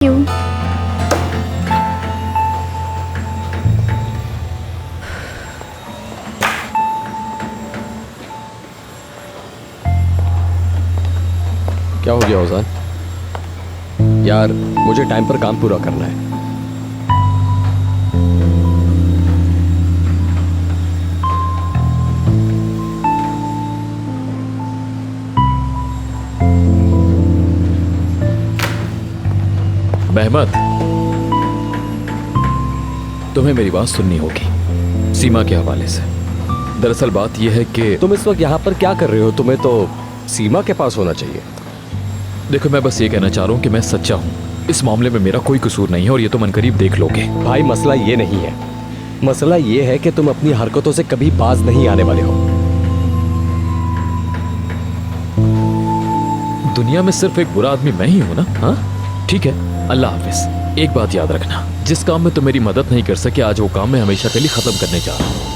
क्यों? क्या हो गया ओजान? यार मुझे टाइम पर काम पूरा करना है। मेहमत, तुम्हें मेरी बात सुननी होगी सीमा के हवाले से। दरअसल बात यह है कि तुम इस वक्त यहाँ पर क्या कर रहे हो? तुम्हें तो सीमा के पास होना चाहिए। देखो, मैं बस ये कहना चाह रहा हूँ कि मैं सच्चा हूँ। इस मामले में मेरा कोई कसूर नहीं है और ये तुम अनकरीब देख लोगे। भाई मसला ये नहीं है, मसला ये है कि तुम अपनी हरकतों से कभी बाज नहीं आने वाले हो। दुनिया में सिर्फ एक बुरा आदमी मैं ही हूं ना? हाँ ठीक है, अल्लाह हाफिज। एक बात याद रखना, जिस काम में तुम मेरी मदद नहीं कर सके, आज वो काम मैं हमेशा के लिए खत्म करने जा रहा हूं।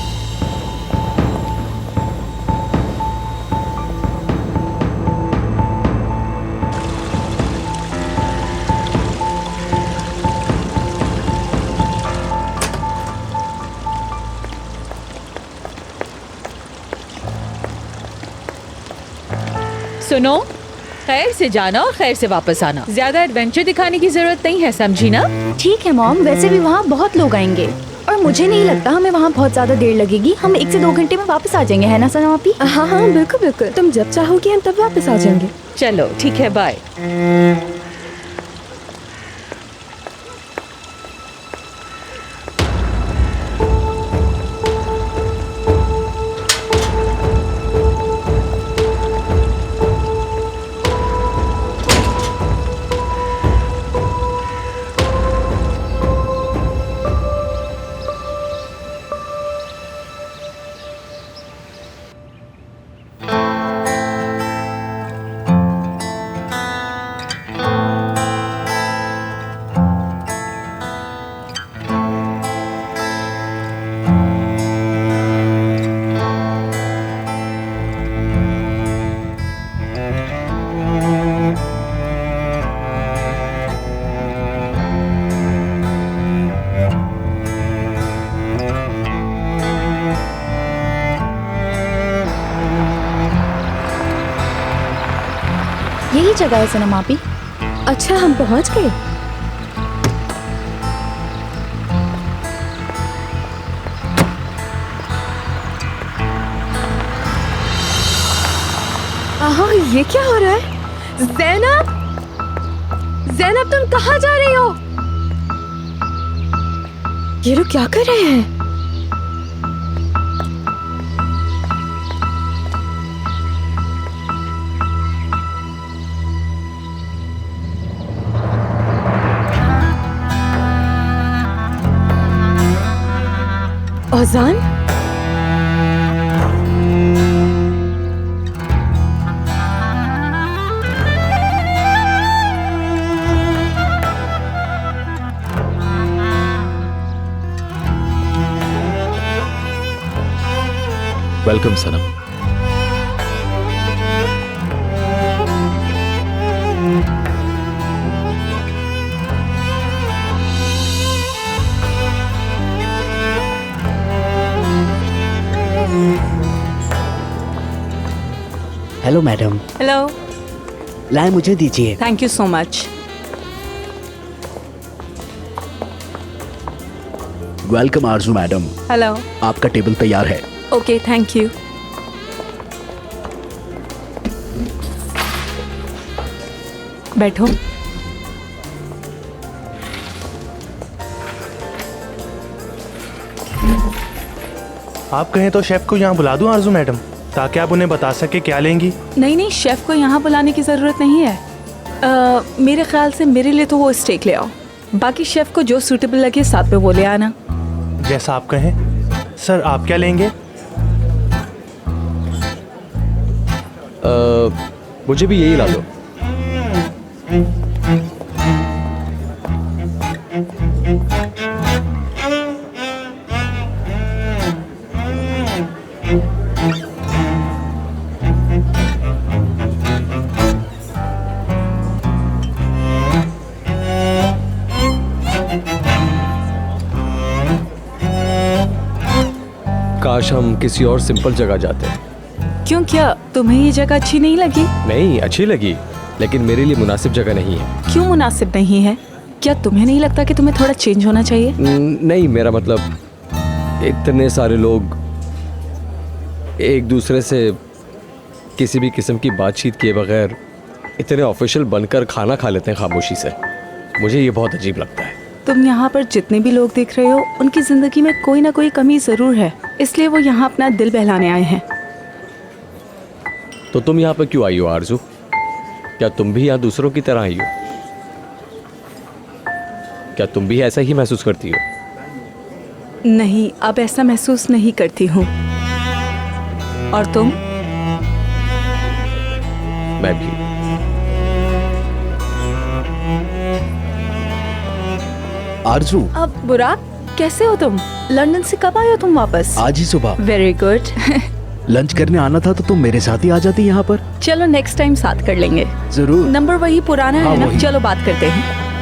सुनो, खैर से जाना और खैर से वापस आना। ज्यादा एडवेंचर दिखाने की जरूरत नहीं है, समझी ना? ठीक है मॉम, वैसे भी वहाँ बहुत लोग आएंगे और मुझे नहीं लगता हमें वहाँ बहुत ज्यादा देर लगेगी। हम 1 से 2 घंटे में वापस आ जाएंगे, है ना सना आपी? हाँ हाँ बिल्कुल बिल्कुल, तुम जब चाहोगी हम तब वापस आ जाएंगे। चलो ठीक है, बाय। यही जगह है सनम आपी। अच्छा, हम पहुँच गए। आहा, ये क्या हो रहा है? ज़ैनब, ज़ैनब तुम कहाँ जा रही हो? ये लोग क्या कर रहे हैं? औजान, welcome Sanam. Hello madam. Hello, लाए मुझे दीजिए। Thank you so much. Welcome Arzoo madam, hello. आपका टेबल तैयार है। Okay, thank you. बैठो। आप कहें तो शेफ को यहाँ बुला दूं आरजू मैडम, ताकि आप उन्हें बता सके क्या लेंगी। नहीं नहीं, शेफ को यहाँ बुलाने की ज़रूरत नहीं है। मेरे ख्याल से मेरे लिए तो वो स्टेक ले आओ, बाकी शेफ को जो सूटेबल लगे साथ में वो ले आना। जैसा आप कहें। सर आप क्या लेंगे? मुझे भी यही ला दो। काश हम किसी और सिंपल जगह जाते। क्यों, क्या तुम्हें ये जगह अच्छी नहीं लगी? नहीं, अच्छी लगी, लेकिन मेरे लिए मुनासिब जगह नहीं है। क्यों मुनासिब नहीं है? क्या तुम्हें नहीं लगता कि तुम्हें थोड़ा चेंज होना चाहिए? नहीं, मेरा मतलब इतने सारे लोग एक दूसरे से किसी भी किस्म की बातचीत किए बगैर इतने ऑफिशियल बनकर खाना खा लेते हैं खामोशी से। मुझे ये बहुत अजीब लगता है। तुम यहाँ पर जितने भी लोग देख रहे हो उनकी जिंदगी में कोई ना कोई कमी जरूर है, इसलिए वो यहाँ अपना दिल बहलाने आए हैं। तो तुम यहाँ पर क्यों आई हो आरजू? क्या तुम भी यहाँ दूसरों की तरह आई हो? क्या तुम भी ऐसा ही महसूस करती हो? नहीं, अब ऐसा महसूस नहीं करती हूँ। और तुम? मैं भी। आरजू, अब बुराक, कैसे हो तुम? लंदन से कब आए हो तुम वापस? आज ही सुबह। Very good. लंच करने आना था तो तुम मेरे साथ ही आ जाती यहाँ पर। चलो नेक्स्ट टाइम साथ कर लेंगे। जरूर। नंबर वही पुराना हाँ, है ना? वही। चलो बात करते हैं।